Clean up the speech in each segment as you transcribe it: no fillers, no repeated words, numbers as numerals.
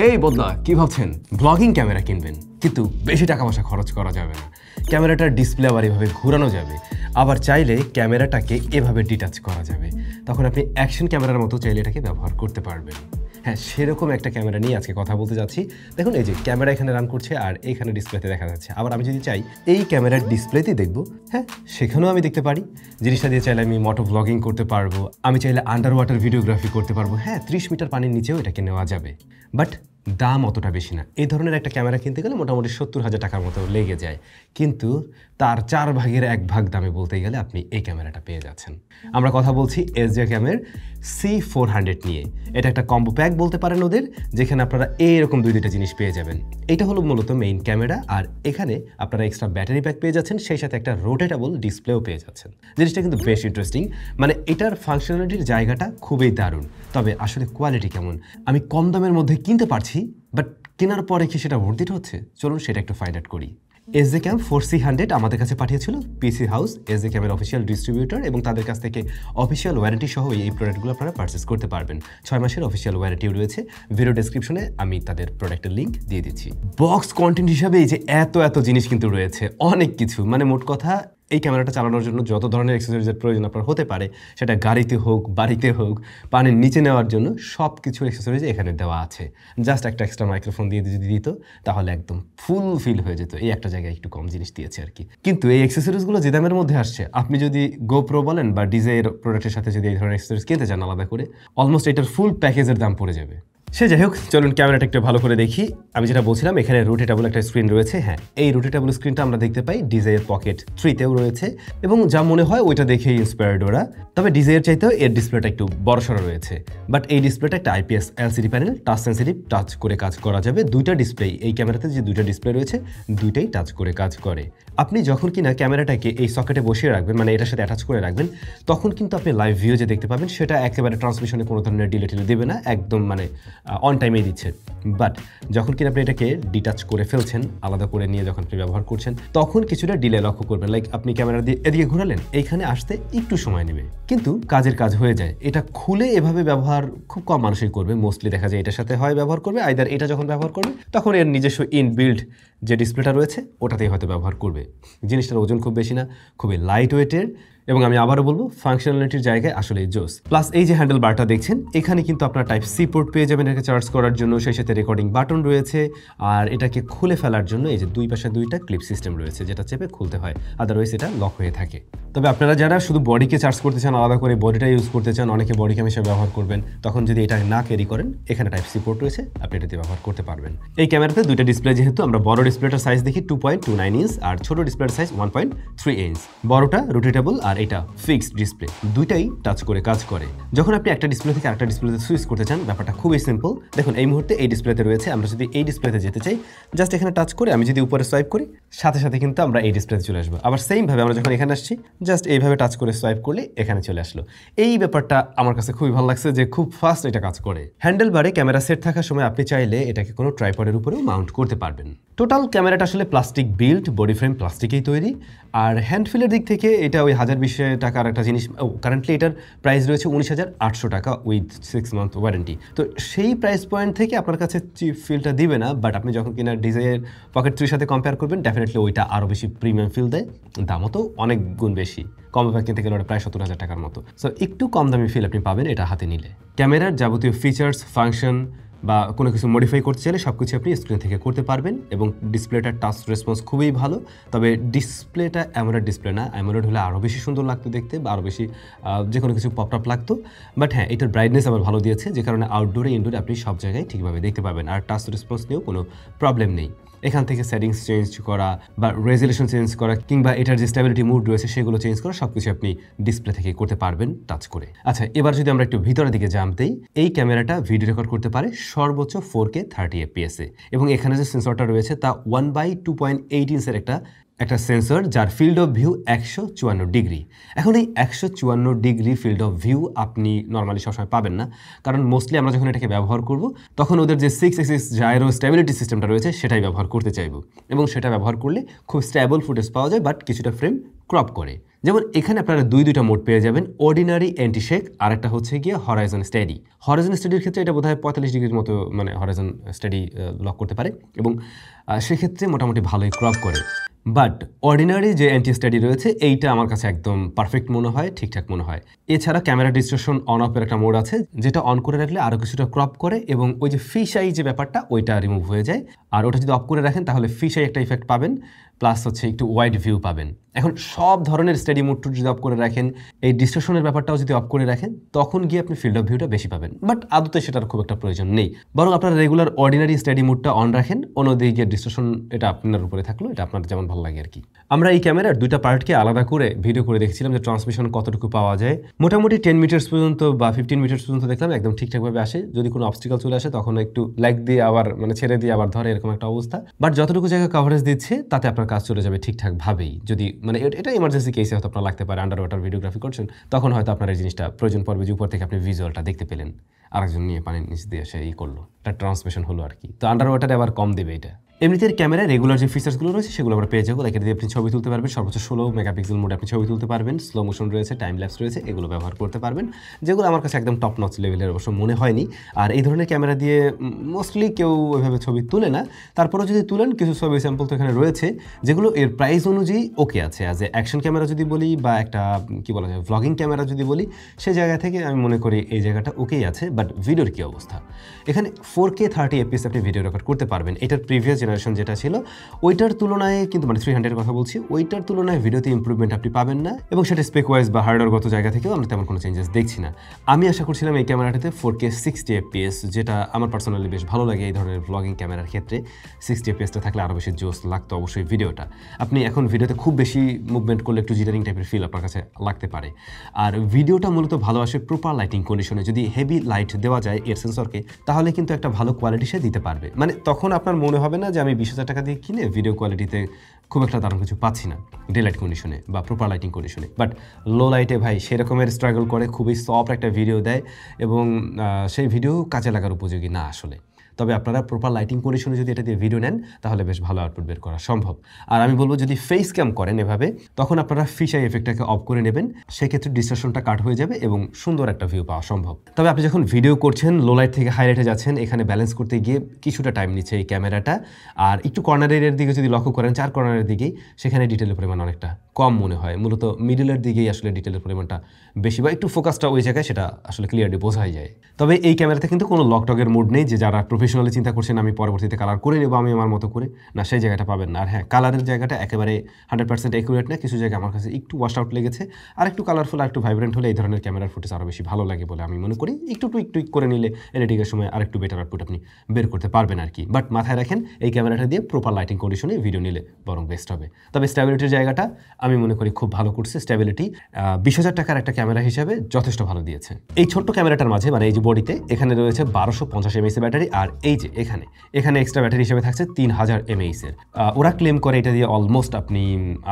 এই বদলা কি ভাবছেন ব্লগিং ক্যামেরা কিনবেন কিন্তু বেশি টাকা পয়সা খরচ করা যাবে না ক্যামেরাটার ডিসপ্লে আবার এভাবে ঘোরানো যাবে আবার চাইলে ক্যামেরাটাকে এভাবে ডিটাচ করা যাবে তখন আপনি অ্যাকশন ক্যামেরার মতো চাইলে এটাকে ব্যবহার করতে পারবেন হ্যাঁ সেরকম একটা ক্যামেরা নিয়ে আজকে কথা বলতে যাচ্ছি দেখুন এই যে ক্যামেরা এখানে রান করছে আর এখানে ডিসপ্লেতে দেখা যাচ্ছে আবার আমি যদি চাই এই ক্যামেরার ডিসপ্লেতেই দেখবো হ্যাঁ সেখানেও আমি দেখতে পারি জিনিসটা দিয়ে চাইলে আমি মোটো ব্লগিং করতে পারবো আমি চাইলে আন্ডার ওয়াটার ভিডিওগ্রাফি করতে পারবো হ্যাঁ 30 মিটার পানির নিচেও এটাকে নেওয়া যাবে বাট দাম অতটা বেশি না এই ধরনের একটা ক্যামেরা কিনতে গেলে মোটামুটি 70,000 টাকার মতো লেগে যায় কিন্তু তার 1/4 ভাগ দামে বলতে গেলে আপনি এই ক্যামেরাটা পেয়ে যাচ্ছেন আমরা কথা বলছি এসজে ক্যামের C400 নিয়ে এটা একটা কম্বো প্যাক বলতে পারেন ওদের যেখানে আপনারা এইরকম দুইটা জিনিস পেয়ে যাবেন এটা হলো মূলত মেইন ক্যামেরা আর এখানে আপনারা এক্সট্রা ব্যাটারি প্যাক পেয়ে যাচ্ছেন সেই সাথে একটা রোটেটেবল ডিসপ্লেও পেয়ে যাচ্ছেন জিনিসটা কিন্তু বেশ ইন্টারেস্টিং মানে এটার ফাংশনালিটির জায়গাটা খুবই দারুণ তবে আসলে কোয়ালিটি কেমন আমি কম দামের মধ্যে কিনতে পারছি বাট কেনার পরে কি সেটা ভর্তি হচ্ছে চলুন সেটা একটু ফাইন্ড আউট করি এসজে ক্যাম 4C100 আমাদের কাছে পাঠিয়েছিল পিসি হাউস এসজে ক্যামের অফিসিয়াল ডিস্ট্রিবিউটর এবং তাদের কাছ থেকে অফিসিয়াল ওয়ারেন্টি সহ এই প্রোডাক্টগুলো আপনারা পারচেস করতে পারবেন 6 মাসের অফিসিয়াল ওয়ারেন্টিও রয়েছে ভিডিও ডেসক্রিপশনে আমি তাদের প্রোডাক্টের লিঙ্ক দিয়ে দিচ্ছি বক্স কন্টেন্ট হিসাবে এই যে এত জিনিস কিন্তু রয়েছে অনেক কিছু মানে মোট কথা এই ক্যামেরাটা চালানোর জন্য যত ধরনের অ্যাক্সেসরিজের প্রয়োজন আপনার হতে পারে সেটা গাড়িতে হোক বাড়িতে হোক পানির নিচে নেওয়ার জন্য সব কিছুর অ্যাক্সেসরিজ এখানে দেওয়া আছে জাস্ট একটা এক্সট্রা মাইক্রোফোন দিয়ে যদি দিত তাহলে একদম ফুল ফিল হয়ে যেত এই একটা জায়গায় একটু কম জিনিস দিয়েছে আর কি কিন্তু এই অ্যাক্সেসরিজগুলো যে দামের মধ্যে আসছে আপনি যদি গোপ্রো বলেন বা ডিজের প্রোডাক্টের সাথে যদি এই ধরনের অ্যাক্সেসরিজ কিনতে চান আলাদা করে অলমোস্ট এটার ফুল প্যাকেজের দাম পড়ে যাবে সে যাই হোক চলুন ক্যামেরাটা একটু ভালো করে দেখি আমি যেটা বলছিলাম এখানে রোটেটেবল একটা স্ক্রিন রয়েছে হ্যাঁ এই রোটেটেবল স্ক্রিনটা আমরা দেখতে পাই ডিজাইয়ের পকেট 3তেও রয়েছে এবং যা মনে হয় ওইটা দেখেই ইন্সপায়ার্ড ওরা তবে ডিজাইয়ের চাইতেও এর ডিসপ্লেটা একটু বড়সড় রয়েছে বাট এই ডিসপ্লেটা একটা IPS LCD panel touch sensitive touch করে কাজ করা যাবে দুইটা ডিসপ্লে এই ক্যামেরাতে যে দুইটা ডিসপ্লে রয়েছে দুইটাই টাচ করে কাজ করে আপনি যখন কিনা ক্যামেরাটাকে এই সকেটে বসিয়ে রাখবেন মানে এটার সাথে অ্যাটাচ করে রাখবেন তখন কিন্তু আপনি লাইভ ভিউ যে দেখতে পাবেন সেটা একেবারে ট্রান্সমিশনে কোনো ধরনের ডিলে টিলে দেবে না একদম মানে অন টাইমেই দিচ্ছে বাট যখন কিনা আপনি এটাকে ডিটাচ করে ফেলছেন আলাদা করে নিয়ে যখন আপনি ব্যবহার করছেন তখন কিছুটা ডিলে লক্ষ্য করবেন লাইক আপনি ক্যামেরা দিয়ে এদিকে ঘোরালেন এইখানে আসতে একটু সময় নেবে কিন্তু কাজের কাজ হয়ে যায় এটা খুলে এভাবে ব্যবহার খুব কম মানুষই করবে মোস্টলি দেখা যায় এটার সাথে হয় ব্যবহার করবে আইদার এটা যখন ব্যবহার করবে তখন এর নিজস্ব ইনবিল্ড যে ডিসপ্লেটা রয়েছে ওটাতেই হয়তো ব্যবহার করবে জিনিসটার ওজন খুব বেশি না খুবই লাইট ওয়েটের এবং আমি আবারও বলবো ফাংশনালিটির জায়গায় আসলে জোস প্লাস এই যে হ্যান্ডেল বারটা দেখছেন এখানে কিন্তু আপনার টাইপ সি পোর্ট পেয়ে যাবেন এটাকে চার্জ করার জন্য সেই সাথে রেকর্ডিং বাটন রয়েছে আর এটাকে খুলে ফেলার জন্য এই যে দুই পাশে দুইটা ক্লিপ সিস্টেম রয়েছে যেটা চেপে খুলতে হয় আদারওয়াইজ এটা লক হয়ে থাকে তবে আপনারা যারা শুধু বডিকে চার্জ করতে চান আলাদা করে বডিটা ইউজ করতে চান অনেকে বডি ক্যাম হিসেবে ব্যবহার করবেন তখন যদি এটা না ক্যারি করেন এখানে টাইপ সি পোর্ট রয়েছে আপনি এটাতে ব্যবহার করতে পারবেন এই ক্যামেরাতে দুইটা ডিসপ্লে যেহেতু আমরা বড় ডিসপ্লেটার সাইজ দেখি 2.29 ইঞ্চ আর ছোট ডিসপ্লের সাইজ 1.3 ইঞ্চ বড়টা রোটেটেবল আর এটা ফিক্সড ডিসপ্লে দুইটাই টাচ করে কাজ করে যখন আপনি একটা ডিসপ্লে থেকে আরেকটা ডিসপ্লেতে সুইচ করতে চান ব্যাপারটা খুবই সিম্পল দেখুন এই মুহূর্তে এই ডিসপ্লেতে রয়েছে আমরা যদি এই ডিসপ্লেতে যেতে চাই জাস্ট এখানে টাচ করে আমি যদি উপরে সোয়াইপ করি সাথে সাথে কিন্তু আমরা এই ডিসপ্লেতে চলে আসবো আবার সেম ভাবে আমরা যখন এখানে আসছি জাস্ট এইভাবে টাচ করে সোয়াইপ করলে এখানে চলে আসলো এই ব্যাপারটা আমার কাছে খুবই ভালো লাগছে যে খুব ফাস্ট এটা কাজ করে হ্যান্ডেল বারে ক্যামেরা সেট থাকার সময় আপনি চাইলে এটাকে কোনো ট্রাইপডের উপরেও মাউন্ট করতে পারবেন টোটাল ক্যামেরাটা আসলে প্লাস্টিক বিল্ড বডি ফ্রেম প্লাস্টিকেই তৈরি আর হ্যান্ডফিলের দিক থেকে এটা ওই 1,020 টাকার একটা জিনিস কারেন্টলি এটার প্রাইস রয়েছে 19,800 টাকা উইথ 6 মান্থ ওয়ারেন্টি তো সেই প্রাইস পয়েন্ট থেকে আপনার কাছে চিপ ফিলটা দিবে না বাট আপনি যখন কিনা ডিজাইয়ের পকেট 3 সাথে কম্পেয়ার করবেন ডেফিনেটলি ওইটা আরও বেশি প্রিমিয়াম ফিল দেয় দামও তো অনেক গুণ বেশি কম ব্যাপার কিনতে গেলে ওটা প্রায় 70,000 টাকার মতো সো একটু কম দামি ফিল আপনি পাবেন এটা হাতে নিলে ক্যামেরার যাবতীয় ফিচার্স ফাংশন বা কোনো কিছু মডিফাই করতে চাইলে সব কিছু আপনি স্ক্রিন থেকে করতে পারবেন এবং ডিসপ্লেটার টাচ রেসপন্স খুবই ভালো তবে ডিসপ্লেটা অ্যামোলেড ডিসপ্লে না অ্যামোলেড হলে আরও বেশি সুন্দর লাগতো দেখতে বা আরও বেশি যে কোনো কিছু পপ আপ লাগতো বাট হ্যাঁ এটার ব্রাইটনেস আবার ভালো দিয়েছে যে কারণে আউটডোরে ইনডোরে আপনি সব জায়গায় ঠিকভাবে দেখতে পাবেন আর টাচ রেসপন্স নিয়েও কোনো প্রবলেম নেই এখান থেকে সেটিংস চেঞ্জ করা বা রেজুলেশন চেঞ্জ করা কিংবা এটার যে স্টেবিলিটি মুড রয়েছে সেগুলো চেঞ্জ করা সবকিছু আপনি ডিসপ্লে থেকে করতে পারবেন টাচ করে আচ্ছা এবার যদি আমরা একটু ভিতরের দিকে জানতেই এই ক্যামেরাটা ভিডিও রেকর্ড করতে পারে সর্বোচ্চ 4K 30 fps এবং এখানে যে সেন্সরটা রয়েছে তা 1/2.8 ইঞ্চের একটা সেন্সর যার ফিল্ড অফ ভিউ 154 ডিগ্রি এখন এই 154 ডিগ্রি ফিল্ড অফ ভিউ আপনি নর্মালি সবসময় পাবেন না কারণ মোস্টলি আমরা যখন এটাকে ব্যবহার করব তখন ওদের যে 6 অ্যাক্সিস জাইরো স্টেবিলিটি সিস্টেমটা রয়েছে সেটাই ব্যবহার করতে চাইব এবং সেটা ব্যবহার করলে খুব স্টেবল ফুটেজ পাওয়া যায় বাট কিছুটা ফ্রেম ক্রপ করে যেমন এখানে আপনারা দুইটা মোড পেয়ে যাবেন, অর্ডিনারি অ্যান্টি শেক আর একটা হচ্ছে গিয়ে হরাইজন স্টেডি। হরাইজন স্টেডির ক্ষেত্রে এটা বোধহয় 45 ডিগ্রির মতো মানে হরাইজন স্টেডি লক করতে পারে এবং সেক্ষেত্রে মোটামুটি ভালোই ক্রপ করে। বাট অর্ডিনারি যে অ্যান্টি স্টেডি রয়েছে এইটা আমার কাছে একদম পারফেক্ট মনে হয়, ঠিকঠাক মনে হয়। এছাড়া ক্যামেরা ডিস্টরশন অন অফের একটা মোড আছে যেটা অন করে রাখলে আরও কিছুটা ক্রপ করে এবং ওই যে ফিশ আই যে ব্যাপারটা ওইটা রিমুভ হয়ে যায়। আর ওটা যদি অফ করে রাখেন তাহলে ফিশ আই একটা ইফেক্ট পাবেন, প্লাস হচ্ছে একটু ওয়াইড ভিউ পাবেন। এখন সব ধরনের স্টেডি মোড যদি অফ করে রাখেন, এই ডিস্টরশনের ব্যাপারটাও যদি অফ করে রাখেন, তখন গিয়ে আপনি ফিল্ড অফ ভিউটা বেশি পাবেন। বাট আদতে সেটার খুব একটা প্রয়োজন নেই, বরং আপনারা রেগুলার অর্ডিনারি স্টেডি মোডটা অন রাখেন, অন্যদিকে গিয়ে ডিস্টরশন এটা আপনার উপরে থাকলো, এটা আপনার যেমন ভালো লাগে আর কি। আমরা এই ক্যামেরার দুইটা পার্টকে আলাদা করে ভিডিও করে দেখছিলাম যে ট্রান্সমিশন কতটুকু পাওয়া যায়। মোটামুটি 10 মিটার্স পর্যন্ত বা 15 মিটার্স পর্যন্ত দেখলাম একদম ঠিকঠাকভাবে আসে। যদি কোনো অবস্টিকাল চলে আসে তখন একটু লাইক দিয়ে আবার মানে ছেড়ে দিয়ে আবার ধরে, এরকম একটা অবস্থা। বাট যতটুকু জায়গা কভারেজ দিচ্ছে তাতে আপনার কাজ চলে যাবে ঠিকঠাকভাবেই। যদি মানে এটা ইমার্জেন্সি কেসে হয়তো আপনার লাগতে পারে, আন্ডার ওয়াটার ভিডিওগ্রাফি করছেন, তখন হয়তো আপনার এই জিনিসটা প্রয়োজন পড়বে যে উপর থেকে আপনি ভিজুয়ালটা দেখতে পেলেন, আরেকজন নিয়ে পানির নিচ দিয়ে এসে করলো, এটা ট্রান্সমিশন হলো আর কি। তো আন্ডার ওয়াটারে আবার কম দেবে এটা। এমনিতে ক্যামেরায় রেগুলার যে ফিচার্সগুলো রয়েছে সেগুলো আমরা পেয়ে যাবো। লাইক এটা দিয়ে আপনি ছবি তুলতে পারবেন, সর্বোচ্চ 16 মেগাপিক্সেল মোডে আপনি ছবি তুলতে পারবেন, স্লো মোশন রয়েছে, টাইম ল্যাপস রয়েছে, এগুলো ব্যবহার করতে পারবেন, যেগুলো আমার কাছে একদম টপ নচ লেভেলের অবশ্য মনে হয়নি। আর এই ধরনের ক্যামেরা দিয়ে মোস্টলি কেউ ওইভাবে ছবি তুলে না, তারপরেও যদি তুলেন কিছু ছবি স্যাম্পল তো এখানে রয়েছে যেগুলো এর প্রাইস অনুযায়ী ওকে আছে। অ্যাজ এ অ্যাকশন ক্যামেরা যদি বলি বা একটা কী বলা যায় ভ্লগিং ক্যামেরা যদি বলি, সেই জায়গা থেকে আমি মনে করি এই জায়গাটা ওকেই আছে। বাট ভিডিওর কী অবস্থা, এখানে 4K 30 FPS আপনি ভিডিও রেকর্ড করতে পারবেন। এটার প্রিভিয়াস জেনারেশন যেটা ছিল ওইটার তুলনায় কিন্তু মানে 300-এর কথা বলছি, ওইটার তুলনায় ভিডিওতে ইমপ্রুভমেন্ট আপনি পাবেন না এবং সেটা স্পেক ওয়াইজ বা হার্ডওয়্যারগত জায়গা থেকেও আমরা তেমন কোনো চেঞ্জেস দেখছি না। আমি আশা করছিলাম এই ক্যামেরাটাতে 4K 60 FPS, যেটা আমার পার্সোনালি বেশ ভালো লাগে এই ধরনের ব্লগিং ক্যামেরার ক্ষেত্রে। 60 FPSটা থাকলে আরও বেশি জোস লাগতো অবশ্যই ভিডিওটা। আপনি এখন ভিডিওতে খুব বেশি মুভমেন্ট করলে একটু জিটারিং টাইপের ফিল আপনার কাছে লাগতে পারে। আর ভিডিওটা মূলত ভালো আসে প্রপার লাইটিং কন্ডিশনে। যদি হেভি লাইট দেওয়া যায় এর সেন্সরকে, তাহলে কিন্তু একটা ভালো কোয়ালিটি সে দিতে পারবে। মানে তখন আপনার মনে হবে না যে আমি 20,000 টাকা দিয়ে কিনে ভিডিও কোয়ালিটিতে খুব একটা দারুণ কিছু পাচ্ছি না ডে লাইট কন্ডিশনে বা প্রপার লাইটিং কন্ডিশনে। বাট লো লাইটে ভাই সেরকমের স্ট্রাগল করে, খুবই সফট একটা ভিডিও দেয় এবং সেই ভিডিও কাজে লাগার উপযোগী না আসলে। তবে আপনারা প্রপার লাইটিং কন্ডিশনে যদি এটা দিয়ে ভিডিও নেন তাহলে বেশ ভালো আউটপুট বের করা সম্ভব। আর আমি বলবো যদি ফেস ক্যাম করেন এভাবে, তখন আপনারা ফিশ আই এফেক্টটাকে অফ করে নেবেন, সেক্ষেত্রে ডিস্টরশনটা কাট হয়ে যাবে এবং সুন্দর একটা ভিউ পাওয়া সম্ভব। তবে আপনি যখন ভিডিও করছেন লো লাইট থেকে হাই লাইটে যাচ্ছেন, এখানে ব্যালেন্স করতে গিয়ে কিছুটা টাইম নিচ্ছে এই ক্যামেরাটা। আর একটু কর্নারের দিকে যদি লক্ষ্য করেন, 4 কর্নারের দিকেই, সেখানে ডিটেলের পরিমাণ অনেকটা কম মনে হয়। মূলত মিডলের দিকেই আসলে ডিটেলের পরিমাণটা বেশি বা একটু ফোকাসটা ওই জায়গায়, সেটা আসলে ক্লিয়ারলি বোঝাই যায়। তবে এই ক্যামেরাতে কিন্তু কোনো লকটকের মোড নেই যে যারা প্রফেশনালি চিন্তা করছেন আমি পরবর্তীতে কালার করে নেবো আমি আমার মতো করে, না সেই জায়গাটা পাবেন না। আর হ্যাঁ, কালারের জায়গাটা একেবারে 100% অ্যাকুরেট না, কিছু জায়গায় আমার কাছে একটু ওয়াশ আউট লেগেছে। আর একটু কালারফুল আর একটু ভাইব্রেন্ট হলে এই ধরনের ক্যামেরার ফুটেজ আরও বেশি ভালো লাগে বলে আমি মনে করি। একটু টুইক করে নিলে এডিটিংয়ের সময় আর একটু বেটার আউটপুট আপনি বের করতে পারবেন আর কি। বাট মাথায় রাখেন এই ক্যামেরাটা দিয়ে প্রপার লাইটিং কন্ডিশনে ভিডিও নিলে বরং বেস্ট হবে। তবে স্ট্যাবিলিটির জায়গাটা আমি মনে করি খুব ভালো করছে। স্ট্যাবিলিটি 20,000 টাকার একটা ক্যামেরা হিসাবে যথেষ্ট ভালো দিয়েছে। এই ছোট্ট ক্যামেরাটার মাঝে মানে এই যে বডিতে এখানে রয়েছে 1250 mAh ব্যাটারি, আর এই যে এখানে এক্সট্রা ব্যাটারি হিসেবে থাকছে 3000 mAh এর। ওরা ক্লেম করে এটা দিয়ে অলমোস্ট আপনি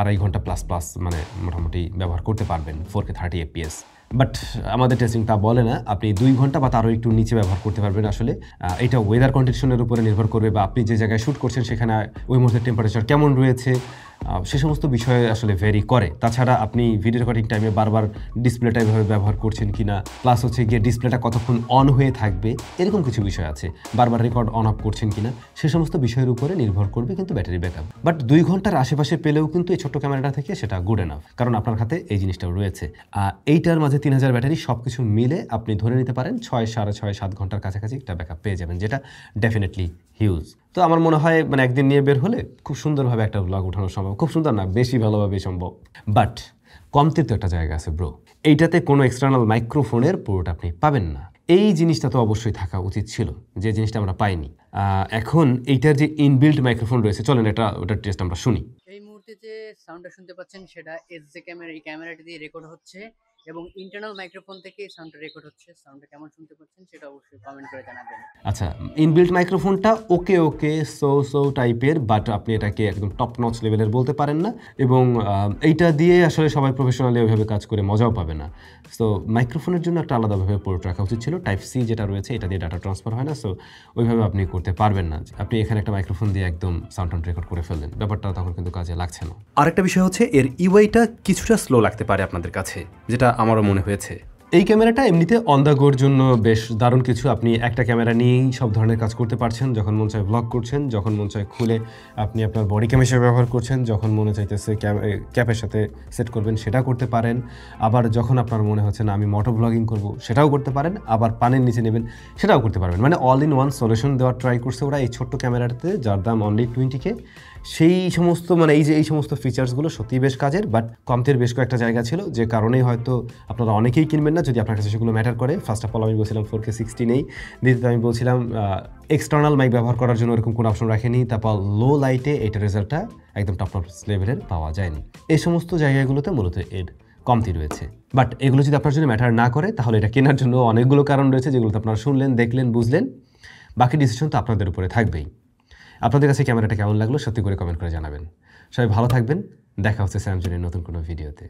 2.5 ঘন্টা প্লাস মানে মোটামুটি ব্যবহার করতে পারবেন 4K 30 FPS। বাট আমাদের টেস্টিং তা বলে না আপনি 2 ঘন্টা বা তারও একটু নিচে ব্যবহার করতে পারবেন। আসলে এটা ওয়েদার কন্ডিশনের উপরে নির্ভর করবে বা আপনি যে জায়গায় শ্যুট করছেন সেখানে ওই মুহূর্তে টেম্পারেচার কেমন রয়েছে, সে সমস্ত বিষয়ে আসলে ভ্যারি করে। তাছাড়া আপনি ভিডিও রেকর্ডিং টাইমে বারবার ডিসপ্লেটা এভাবে ব্যবহার করছেন কিনা, প্লাস হচ্ছে গিয়ে ডিসপ্লেটা কতক্ষণ অন হয়ে থাকবে, এরকম কিছু বিষয় আছে। বারবার রেকর্ড অন অফ করছেন কিনা, সে সমস্ত বিষয়ের উপরে নির্ভর করবে কিন্তু ব্যাটারি ব্যাকআপ। বাট 2 ঘন্টার আশেপাশে পেলেও কিন্তু এই ছোট্ট ক্যামেরাটা থেকে সেটা গুড এনাফ, কারণ আপনার হাতে এই জিনিসটাও রয়েছে। এইটার মাঝে 3000 ব্যাটারি, সব কিছু মিলে আপনি ধরে নিতে পারেন 6, 6.5, 7 ঘন্টার কাছাকাছি একটা ব্যাকআপ পেয়ে যাবেন, যেটা ডেফিনেটলি হিউজ। তো আমার মনে হয় মানে একদিন নিয়ে বের হলে খুব সুন্দরভাবে একটা ব্লগ উঠানো সম্ভব। খুব সুন্দর না, বেশি ভালোভাবে সম্ভব। বাট কমতির তো একটা জায়গা আছে ব্রো, এইটাতে কোনো এক্সটার্নাল মাইক্রোফোনের পোর্ট আপনি পাবেন না। এই জিনিসটা তো অবশ্যই থাকা উচিত ছিল, যে জিনিসটা আমরা পাইনি। এখন এইটার যে ইনবিল্ট মাইক্রোফোন রয়েছে, চলেন ওটার টেস্ট আমরা শুনি। এই মুহূর্তে যে সাউন্ডটা শুনতে পাচ্ছেন সেটা এসজে ক্যামেরা, এই ক্যামেরাটি দিয়ে রেকর্ড হচ্ছে। এবং ইন্টারনাল মাইক্রোফোন থেকে সাউন্ডটা রেকর্ড হচ্ছে। সাউন্ডটা কেমন শুনতে পাচ্ছেন সেটা অবশ্যই কমেন্ট করে জানাবেন। আচ্ছা, ইনবিল্ট মাইক্রোফোনটা ওকে ওকে সো টাইপের, বাট আপনি এটাকে একদম টপ নচ লেভেলের বলতে পারেন না, এবং এইটা দিয়ে আসলে সবাই প্রফেশনালি ওইভাবে কাজ করে মজাও পাবে না। সো মাইক্রোফোনের জন্য একটা আলাদাভাবে পোর্ট রাখা উচিত ছিল। টাইপ সি যেটা রয়েছে এটা দিয়ে ডাটা ট্রান্সফার হয় না, সো ওইভাবে আপনি করতে পারবেন না। আপনি এখানে একটা মাইক্রোফোন দিয়ে একদম সাউন্ড রেকর্ড করে ফেললেন, ব্যাপারটা তখন কিন্তু কাজে লাগছে না। আরেকটা বিষয় হচ্ছে এর ইউআইটা কিছুটা স্লো লাগতে পারে আপনাদের কাছে, যেটা আমারও মনে হয়েছে। এই ক্যামেরাটা এমনিতে অন দ্য গোর জন্য বেশ দারুণ কিছু। আপনি একটা ক্যামেরা নিয়েই সব ধরনের কাজ করতে পারছেন। যখন মন চায় ব্লগ করছেন, যখন মন চায় খুলে আপনি আপনার বডি ক্যাম হিসেবে ব্যবহার করছেন, যখন মনে চাইতেছে ক্যাপের সাথে সেট করবেন সেটা করতে পারেন। আবার যখন আপনার মনে হচ্ছে না আমি মোটো ব্লগিং করব সেটাও করতে পারেন। আবার পানের নিচে নেবেন সেটাও করতে পারবেন। মানে অল ইন ওয়ান সলিউশন দেওয়ার ট্রাই করছে ওরা এই ছোট্ট ক্যামেরাটাতে, যার দাম অনলি 20K। সেই সমস্ত মানে এই সমস্ত ফিচার্সগুলো সত্যিই বেশ কাজের, বাট কমতের বেশ কয়েকটা জায়গা ছিল যে কারণেই হয়তো আপনারা অনেকেই কিনবেন না যদি আপনার কাছে সেগুলো ম্যাটার করে। ফার্স্ট অফ অল আমি বলছিলাম 4K 60 নেই, দ্বিতীয়ত আমি বলছিলাম এক্সটার্নাল মাইক ব্যবহার করার জন্য এরকম কোনো অপশন রাখেনি, তারপর লো লাইটে এটার রেজাল্টটা একদম টপ লেভেলের পাওয়া যায়নি। এই সমস্ত জায়গাগুলোতে মূলত এর কমতি রয়েছে। বাট এগুলো যদি আপনার জন্য ম্যাটার না করে তাহলে এটা কেনার জন্য অনেকগুলো কারণ রয়েছে, যেগুলোতে আপনারা শুনলেন, দেখলেন, বুঝলেন। বাকি ডিসিশন তো আপনাদের উপরে থাকবেই। আপনাদের কাছে ক্যামেরাটা কেমন লাগলো সত্যি করে কমেন্ট করে জানাবেন। সবাই ভালো থাকবেন, দেখা হচ্ছে স্যামসংয়ের নতুন কোনো ভিডিওতে।